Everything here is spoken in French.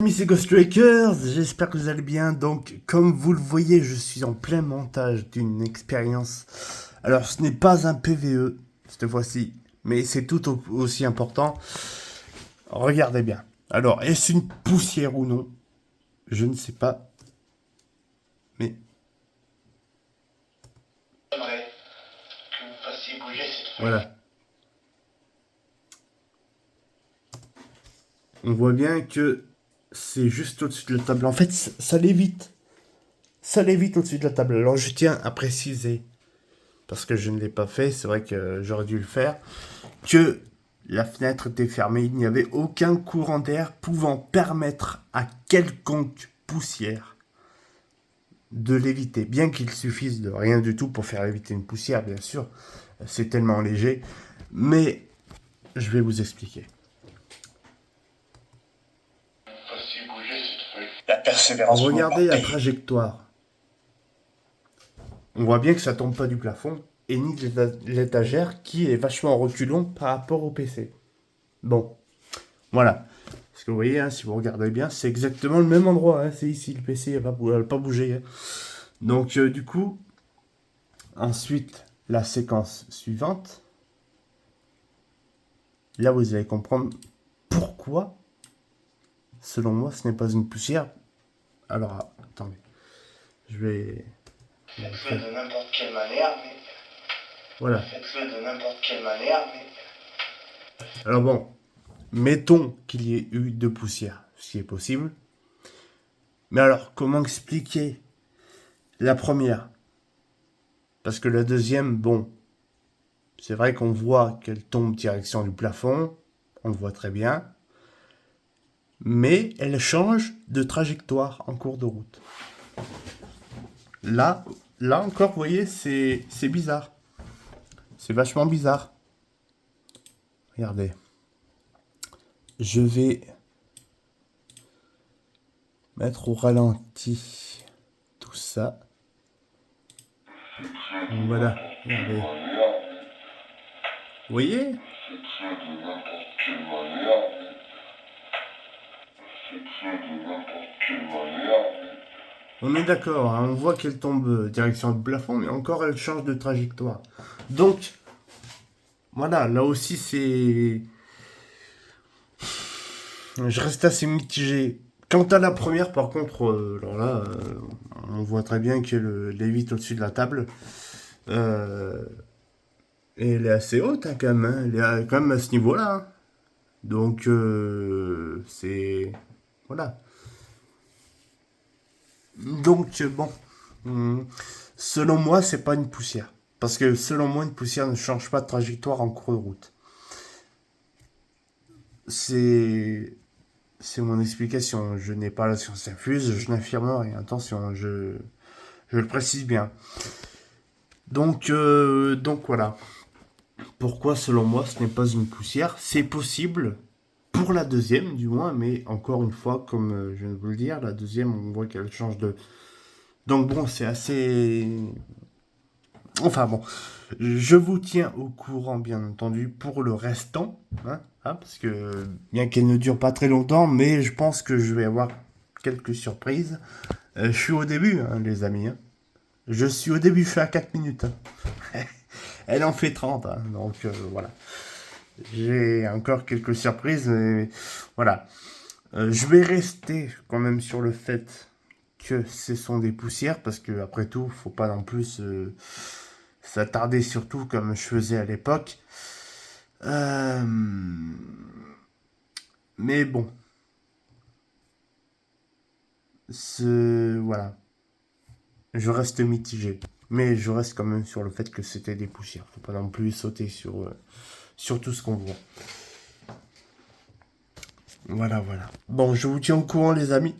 Amis, c'est Ghost Strikers, j'espère que vous allez bien. Donc, comme vous le voyez, je suis en plein montage d'une expérience. Alors, ce n'est pas un PVE, cette fois-ci, mais c'est tout aussi important. Regardez bien. Alors, est-ce une poussière ou non? Je ne sais pas, mais J'aimerais que vous fassiez bouger cette feuille. voilà. On voit bien que c'est juste au-dessus de la table. En fait, ça lévite. Ça lévite au-dessus de la table. Alors, je tiens à préciser, parce que je ne l'ai pas fait, c'est vrai que j'aurais dû le faire, que la fenêtre était fermée, il n'y avait aucun courant d'air pouvant permettre à quelconque poussière de l'éviter. Bien qu'il suffise de rien du tout pour faire éviter une poussière, bien sûr, c'est tellement léger, mais je vais vous expliquer. Fassiez bouger cette feuille. La persévérance. Regardez la trajectoire. On voit bien que ça tombe pas du plafond et ni de l'étagère qui est vachement reculon par rapport au PC. Bon, voilà. Parce que vous voyez, hein, si vous regardez bien, c'est exactement le même endroit. Hein, c'est ici, le PC n'a pas bougé. Hein. Donc, du coup, ensuite, la séquence suivante. Là, vous allez comprendre pourquoi, selon moi, ce n'est pas une poussière. Alors, attendez. Je vais... Faites-le de n'importe quelle manière, mais. Voilà. Faites-le de n'importe quelle manière, mais. Alors bon, mettons qu'il y ait eu de poussière, ce qui est possible. Mais alors, comment expliquer la première? Parce que la deuxième, bon, c'est vrai qu'on voit qu'elle tombe direction du plafond, on le voit très bien, mais elle change de trajectoire en cours de route. Là encore, vous voyez, c'est bizarre. C'est vachement bizarre. Regardez. Je vais mettre au ralenti tout ça. Donc voilà, regardez. Vous voyez? On est d'accord, hein, on voit qu'elle tombe direction le plafond, mais encore elle change de trajectoire. Donc, voilà, là aussi c'est... Je reste assez mitigé. Quant à la première, par contre, alors là, on voit très bien qu'elle lévite au-dessus de la table. Et elle est assez haute, hein, quand même. Hein. Elle est quand même à ce niveau-là. Hein. Donc, c'est... Voilà. Donc, bon. Selon moi, c'est pas une poussière. Parce que selon moi, une poussière ne change pas de trajectoire en cours de route. C'est mon explication. Je n'ai pas la science infuse, je n'affirme rien. Attention, je le précise bien. Donc voilà. Pourquoi, selon moi, ce n'est pas une poussière? C'est possible pour la deuxième, du moins, mais encore une fois, comme je viens de vous le dire, la deuxième, on voit qu'elle change de... Donc bon, c'est assez... Enfin bon, je vous tiens au courant, bien entendu, pour le restant, hein, parce que bien qu'elle ne dure pas très longtemps, mais je pense que je vais avoir quelques surprises. Je suis au début, hein, les amis. Hein. Je suis au début, je suis à 4 minutes. Hein. Elle en fait 30, hein, donc voilà. J'ai encore quelques surprises, mais voilà. Je vais rester quand même sur le fait que ce sont des poussières, parce que après tout, faut pas non plus s'attarder surtout comme je faisais à l'époque. Mais bon, voilà. Je reste mitigé. Mais je reste quand même sur le fait que c'était des poussières. Faut pas non plus sauter sur tout ce qu'on voit. Voilà, voilà. Bon, je vous tiens au courant, les amis.